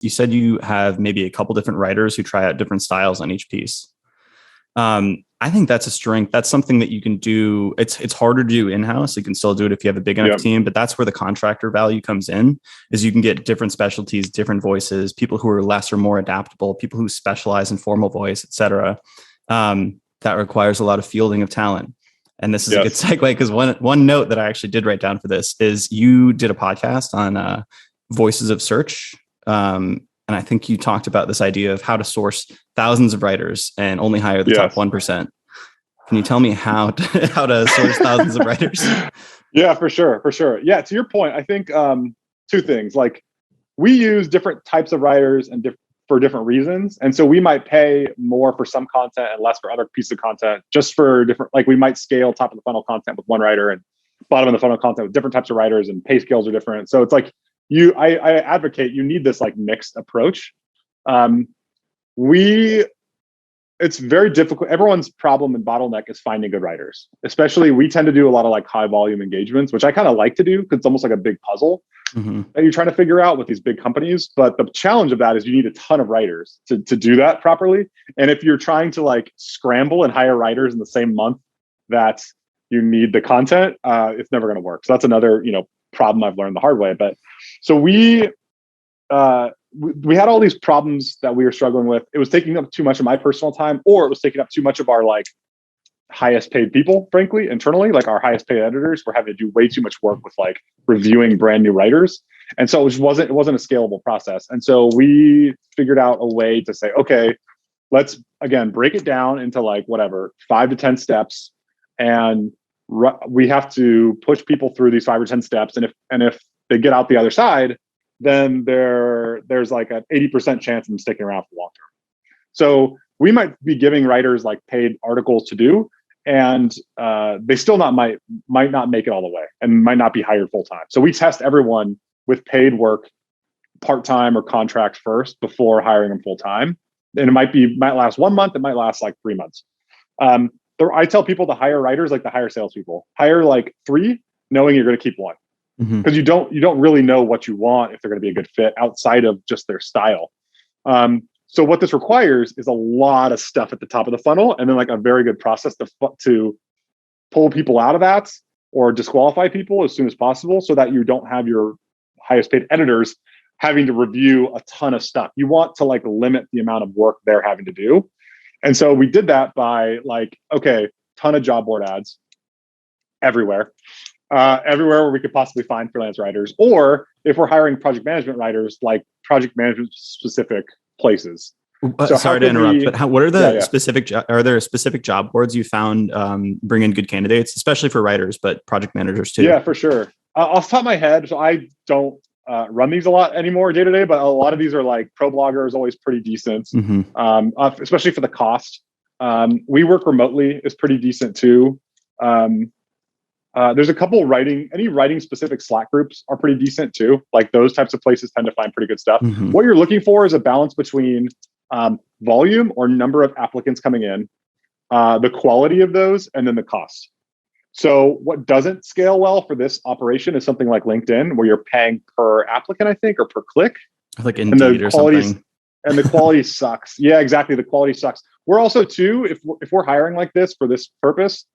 you said you have maybe a couple different writers who try out different styles on each piece. I think that's a strength. That's something that you can do. It's harder to do in-house. You can still do it if you have a big enough team, but that's where the contractor value comes in, is you can get different specialties, different voices, people who are less or more adaptable, people who specialize in formal voice, et cetera. That requires a lot of fielding of talent. And this is a good segue, because one note that I actually did write down for this is you did a podcast on voices of search. And I think you talked about this idea of how to source thousands of writers and only hire the top 1%. Can you tell me how to source thousands of writers? Yeah, for sure. Yeah, to your point, I think two things. Like, we use different types of writers and for different reasons. And so we might pay more for some content and less for other pieces of content, just for different, like we might scale top of the funnel content with one writer and bottom of the funnel content with different types of writers, and pay scales are different. So it's like, I advocate you need this like mixed approach. It's very difficult. Everyone's problem and bottleneck is finding good writers. Especially, we tend to do a lot of like high volume engagements, which I kind of like to do because it's almost like a big puzzle that you're trying to figure out with these big companies. But the challenge of that is you need a ton of writers to do that properly. And if you're trying to like scramble and hire writers in the same month that you need the content, it's never going to work. So that's another, problem I've learned the hard way. But so we had all these problems that we were struggling with. It was taking up too much of my personal time, or it was taking up too much of our like highest paid people, frankly, internally. Like, our highest paid editors were having to do way too much work with like reviewing brand new writers. And so it wasn't a scalable process. And so we figured out a way to say, okay, let's again break it down into like whatever 5 to 10 steps, and we have to push people through these 5 or 10 steps. And if they get out the other side, then there's like an 80% chance of them sticking around for long term. So we might be giving writers like paid articles to do, and they still might not make it all the way and might not be hired full time. So we test everyone with paid work, part-time or contract first, before hiring them full time. And it might last 1 month. It might last like 3 months. I tell people to hire writers like to hire salespeople. Hire like 3, knowing you're going to keep 1. Because you don't really know what you want, if they're going to be a good fit outside of just their style. So what this requires is a lot of stuff at the top of the funnel, and then like a very good process to pull people out of that or disqualify people as soon as possible, so that you don't have your highest paid editors having to review a ton of stuff. You want to like limit the amount of work they're having to do. And so we did that by like, okay, ton of job board ads everywhere where we could possibly find freelance writers, or if we're hiring project management writers, like project management specific places. So sorry to interrupt, but what are the specific? Are there specific job boards you found bring in good candidates, especially for writers, but project managers too? Yeah, for sure. Off the top of my head, so I don't run these a lot anymore day to day, but a lot of these are like ProBlogger is always pretty decent, especially for the cost. We work remotely is pretty decent too. There's a couple writing specific Slack groups are pretty decent too. Like, those types of places tend to find pretty good stuff. What you're looking for is a balance between volume or number of applicants coming in, the quality of those, and then the cost. So what doesn't scale well for this operation is something like LinkedIn, where you're paying per applicant, I think, or per click. Like Indeed or something. And the quality sucks. Yeah, exactly. The quality sucks. We're also too, if we're hiring like this for this purpose,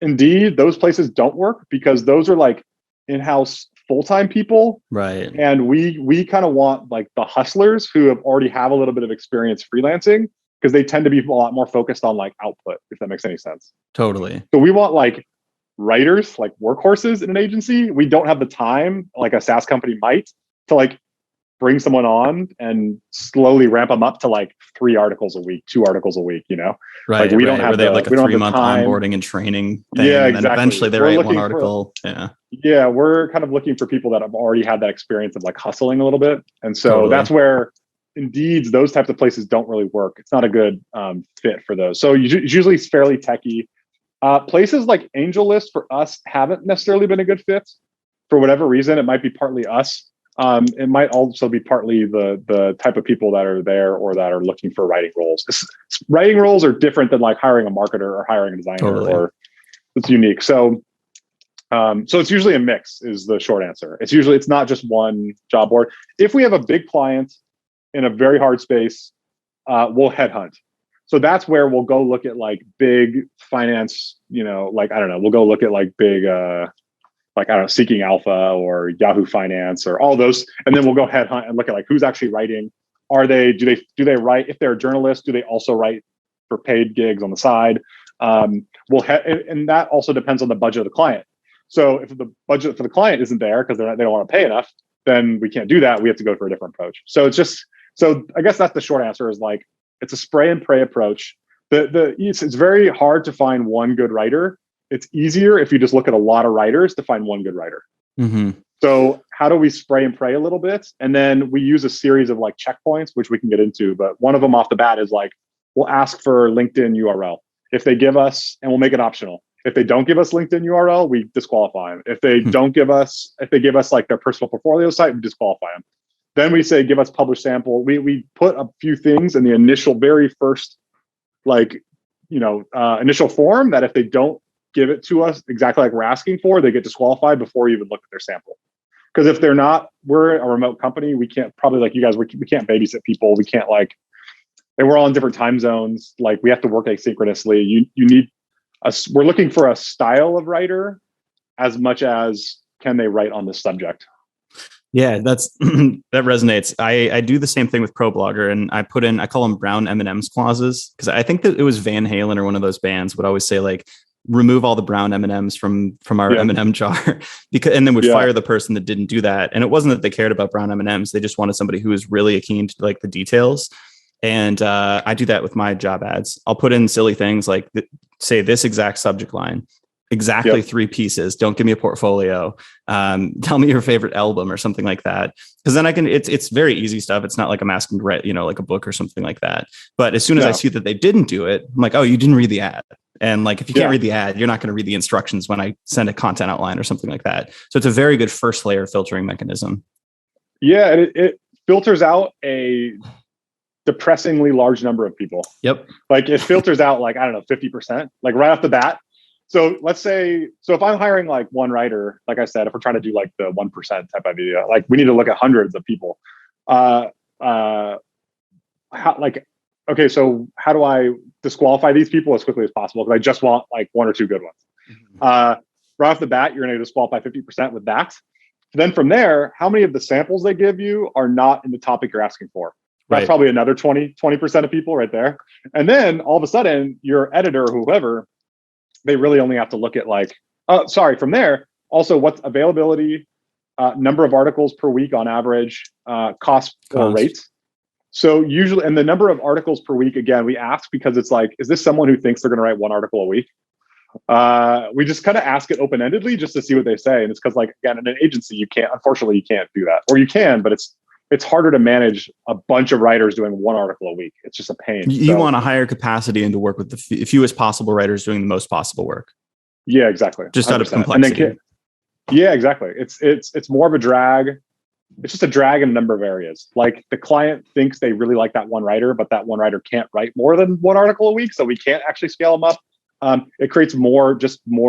Indeed, those places don't work, because those are like in-house full-time people. Right. And we kind of want like the hustlers who already have a little bit of experience freelancing, because they tend to be a lot more focused on like output, if that makes any sense. Totally. So we want like writers, like workhorses in an agency. We don't have the time, like a SaaS company might, to like bring someone on and slowly ramp them up to like 3 articles a week, 2 articles a week, Right. Like we don't have they have like a 3-month onboarding and training thing. Yeah, and then eventually they write one article. Yeah. We're kind of looking for people that have already had that experience of like hustling a little bit. And so that's where Indeed, those types of places don't really work. It's not a good fit for those. So usually it's fairly techy. Places like AngelList for us haven't necessarily been a good fit for whatever reason. It might be partly us. It might also be partly the type of people that are there or that are looking for writing roles. Writing roles are different than like hiring a marketer or hiring a designer, or it's unique. So it's usually a mix is the short answer. It's not just one job board. If we have a big client in a very hard space, we'll headhunt. So that's where we'll go look at like big finance, like, I don't know, we'll go look at like big, like, I don't know, Seeking Alpha or Yahoo Finance or all those. And then we'll go headhunt and look at like who's actually writing. Do they write, if they're a journalist, do they also write for paid gigs on the side? And that also depends on the budget of the client. So if the budget for the client isn't there because they don't want to pay enough, then we can't do that. We have to go for a different approach. So I guess that's the short answer, is like, it's a spray and pray approach. It's very hard to find one good writer. It's easier if you just look at a lot of writers to find one good writer. Mm-hmm. So how do we spray and pray a little bit? And then we use a series of like checkpoints, which we can get into. But one of them off the bat is like, we'll ask for LinkedIn URL. If they give us, and we'll make it optional. If they don't give us LinkedIn URL, we disqualify them. If they give us like their personal portfolio site, we disqualify them. Then we say, give us published sample. We put a few things in the initial, very first, like, initial form that if they don't give it to us exactly like we're asking for, they get disqualified before you even look at their sample. Because if they're not, we're a remote company. We can't, probably like you guys, we can't babysit people. We can't like, and we're all in different time zones. Like we have to work asynchronously. You need we're looking for a style of writer as much as can they write on this subject. Yeah, that resonates. I do the same thing with ProBlogger, and I call them brown M&Ms clauses, because I think that it was Van Halen or one of those bands would always say like, remove all the brown M&Ms from our M&M jar, and then would fire the person that didn't do that. And it wasn't that they cared about brown M&Ms; they just wanted somebody who was really keen to like the details. And I do that with my job ads. I'll put in silly things like say this exact subject line, exactly 3 pieces. Don't give me a portfolio. Tell me your favorite album or something like that. Because then it's very easy stuff. It's not like I'm asking to write, like a book or something like that. But as soon as I see that they didn't do it, I'm like, oh, you didn't read the ad. And like, if you can't read the ad, you're not going to read the instructions when I send a content outline or something like that. So it's a very good first layer filtering mechanism. Yeah. It filters out a depressingly large number of people. Yep. Like it filters out like, I don't know, 50%, like right off the bat. So let's say, if I'm hiring like one writer, like I said, if we're trying to do like the 1% type of idea, like we need to look at hundreds of people. Okay, so how do I disqualify these people as quickly as possible? Because I just want like 1 or 2 good ones. Right off the bat, you're going to disqualify 50% with that. Then from there, how many of the samples they give you are not in the topic you're asking for? That's probably another 20% of people right there. And then all of a sudden, your editor or whoever, they really only have to look at like, from there, also what's availability, number of articles per week on average, cost or rates. So usually, and the number of articles per week, again, we ask because it's like, is this someone who thinks they're going to write 1 article a week? We just kind of ask it open-endedly just to see what they say. And it's because like, again, in an agency, unfortunately, you can't do that. Or you can, but it's harder to manage a bunch of writers doing 1 article a week. It's just a pain. You want a higher capacity and to work with the fewest possible writers doing the most possible work. Yeah, exactly. Just 100%. Out of complexity. And then, yeah, exactly. It's more of a drag. It's just a drag in a number of areas. Like the client thinks they really like that one writer, but that one writer can't write more than 1 article a week. So we can't actually scale them up. It creates more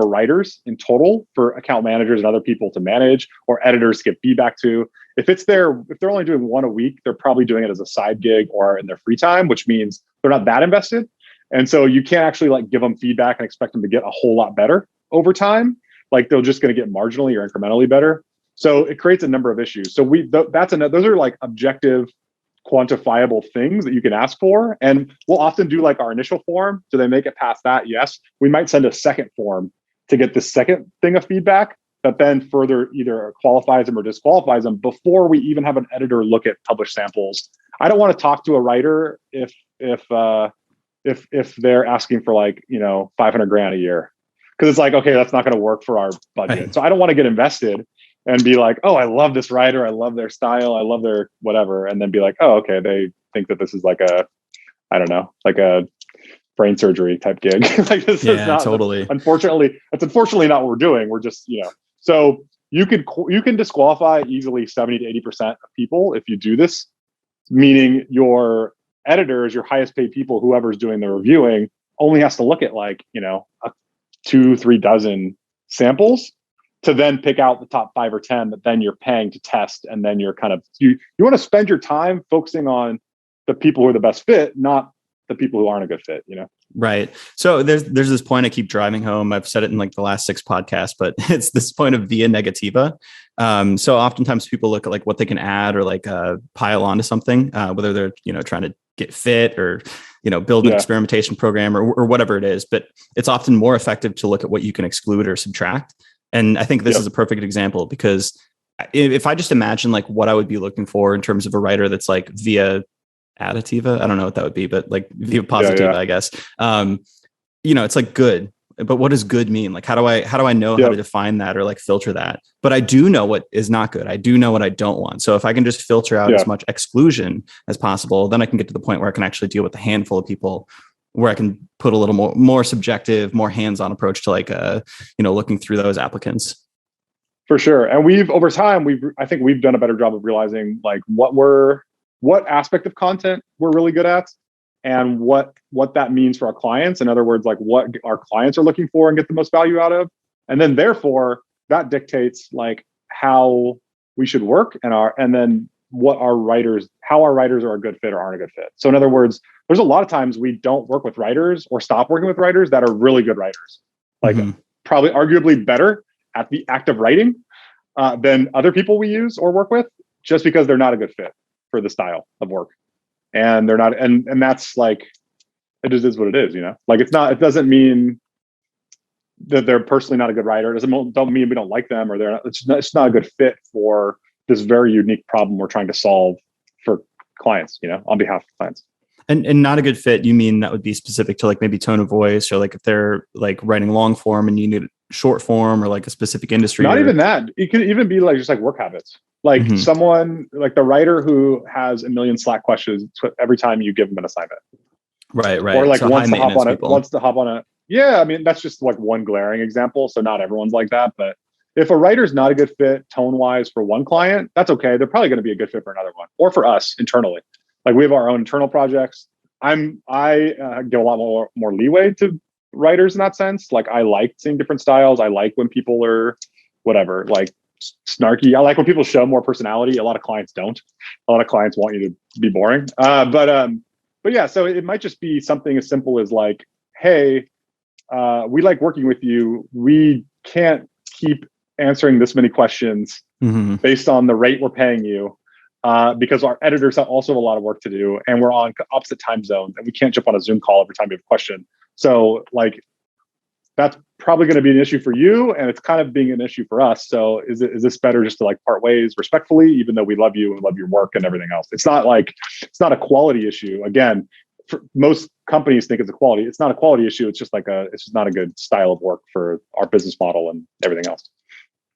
writers in total for account managers and other people to manage, or editors to get feedback to. If they're only doing 1 a week, they're probably doing it as a side gig or in their free time, which means they're not that invested. And so you can't actually like give them feedback and expect them to get a whole lot better over time. Like they're just going to get marginally or incrementally better. So it creates a number of issues. So those are like objective, quantifiable things that you can ask for. And we'll often do like our initial form. Do they make it past that? Yes. We might send a second form to get the second thing of feedback that then further either qualifies them or disqualifies them before we even have an editor look at published samples. I don't want to talk to a writer if they're asking for like, $500,000 a year. Cause it's like, okay, that's not going to work for our budget. Right. So I don't want to get invested and be like, oh, I love this writer. I love their style. I love their whatever. And then be like, oh, okay. They think that this is like a brain surgery type gig. Like this is not totally. That's unfortunately not what we're doing. We're just, so you can disqualify easily 70 to 80% of people if you do this, meaning your editors, your highest paid people, whoever's doing the reviewing only has to look at like, 2-3 dozen samples to then pick out the top 5 or 10 that then you're paying to test. And then you're kind of, you want to spend your time focusing on the people who are the best fit, not the people who aren't a good fit, Right. So there's this point I keep driving home. I've said it in like the last 6 podcasts, but it's this point of via negativa. So oftentimes people look at like what they can add or like pile onto something, whether they're, trying to get fit or, build an experimentation program or whatever it is. But it's often more effective to look at what you can exclude or subtract. And I think this is a perfect example, because if I just imagine like what I would be looking for in terms of a writer that's like via additiva, I don't know what that would be, but like via positiva, I guess. It's like good, but what does good mean? Like, how do I know how to define that or like filter that? But I do know what is not good. I do know what I don't want. So if I can just filter out as much exclusion as possible, then I can get to the point where I can actually deal with a handful of people, where I can put a little more subjective, more hands-on approach to like, looking through those applicants. For sure. And over time, I think we've done a better job of realizing like what aspect of content we're really good at and what that means for our clients. In other words, like what our clients are looking for and get the most value out of. And then therefore that dictates like how we should work and then how our writers are a good fit or aren't a good fit. So in other words, there's a lot of times we don't work with writers or stop working with writers that are really good writers, like probably arguably better at the act of writing than other people we use or work with, just because they're not a good fit for the style of work. And they're not, and that's like, it just is what it is, like it doesn't mean that they're personally not a good writer. It don't mean we don't like them or it's not a good fit for this very unique problem we're trying to solve for clients, on behalf of clients. And not a good fit, you mean that would be specific to like maybe tone of voice, or like if they're like writing long form and you need short form, or like a specific industry? Not even that. It could even be like just like work habits. Like someone like the writer who has a million Slack questions every time you give them an assignment. Right. Or like wants to hop on a. Yeah, I mean that's just like one glaring example. So not everyone's like that, but if a writer's not a good fit tone wise for one client, that's okay. They're probably going to be a good fit for another one, or for us internally. Like we have our own internal projects. I give a lot more leeway to writers in that sense. Like I like seeing different styles. I like when people are whatever, like snarky. I like when people show more personality. A lot of clients don't. A lot of clients want you to be boring. But yeah, so it might just be something as simple as like, hey, we like working with you. We can't keep answering this many questions based on the rate we're paying you. Because our editors also have a lot of work to do and we're on opposite time zones and we can't jump on a Zoom call every time we have a question. So like, that's probably going to be an issue for you and it's kind of being an issue for us. So is this better just to like part ways respectfully, even though we love you and love your work and everything else? It's not a quality issue. Again, most companies think it's a quality. It's not a quality issue. It's just it's just not a good style of work for our business model and everything else.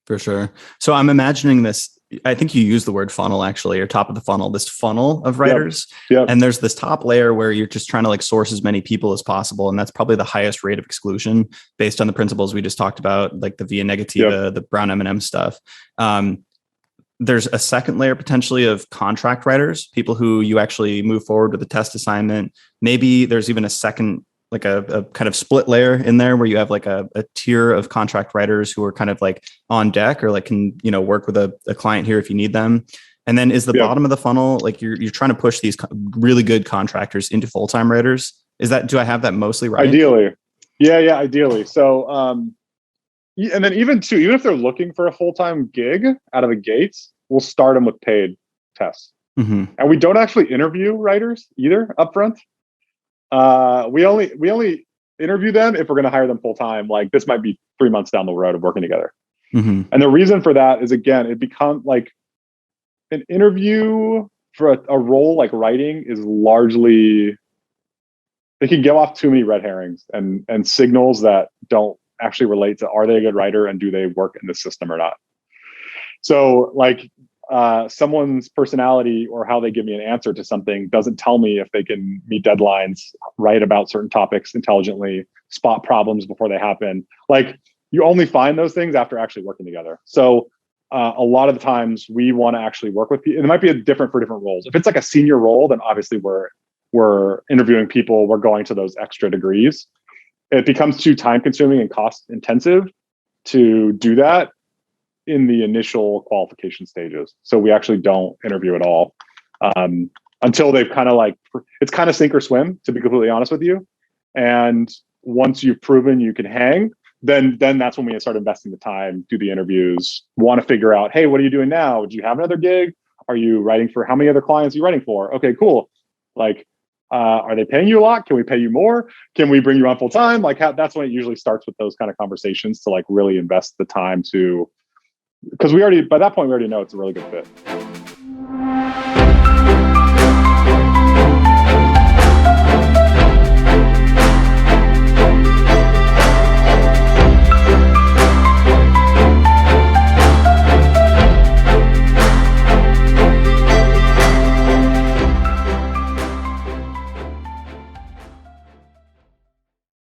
For sure. So I'm imagining this, I think you use the word funnel actually, or top of the funnel, this funnel of writers. Yep. And there's this top layer where you're just trying to like source as many people as possible. And that's probably the highest rate of exclusion based on the principles we just talked about, like the via negativa, the brown M&M stuff. There's a second layer potentially of contract writers, people who you actually move forward with a test assignment. Maybe there's even a second, like a kind of split layer in there where you have like a tier of contract writers who are kind of like on deck or like can, work with a client here if you need them. And then is the bottom of the funnel, like you're trying to push these really good contractors into full-time writers. Do I have that mostly right? Ideally. Yeah. Ideally. So, and then even if they're looking for a full-time gig out of the gates, we'll start them with paid tests. And we don't actually interview writers either upfront. We only interview them if we're going to hire them full time. Like this might be 3 months down the road of working together. And the reason for that is, again, it becomes like an interview for a role like writing is largely, they can give off too many red herrings and signals that don't actually relate to, are they a good writer and do they work in the system or not? So like, someone's personality or how they give me an answer to something doesn't tell me if they can meet deadlines, write about certain topics intelligently, spot problems before they happen. Like you only find those things after actually working together. So a lot of the times we want to actually work with people. It might be different for different roles. If it's like a senior role, then obviously we're interviewing people, we're going to those extra degrees. It becomes too time consuming and cost intensive to do that. in the initial qualification stages. So we actually don't interview at all until they've kind of like, it's kind of sink or swim, to be completely honest with you. And once you've proven you can hang, then that's when we start investing the time, do the interviews, want to figure out, hey, what are you doing now? Do you have another gig? Are you writing for, how many other clients are you writing for? Okay, cool. Like, are they paying you a lot? Can we pay you more? Can we bring you on full time? Like that's when it usually starts with those kind of conversations to like really invest the time to, because by that point, we already know it's a really good fit.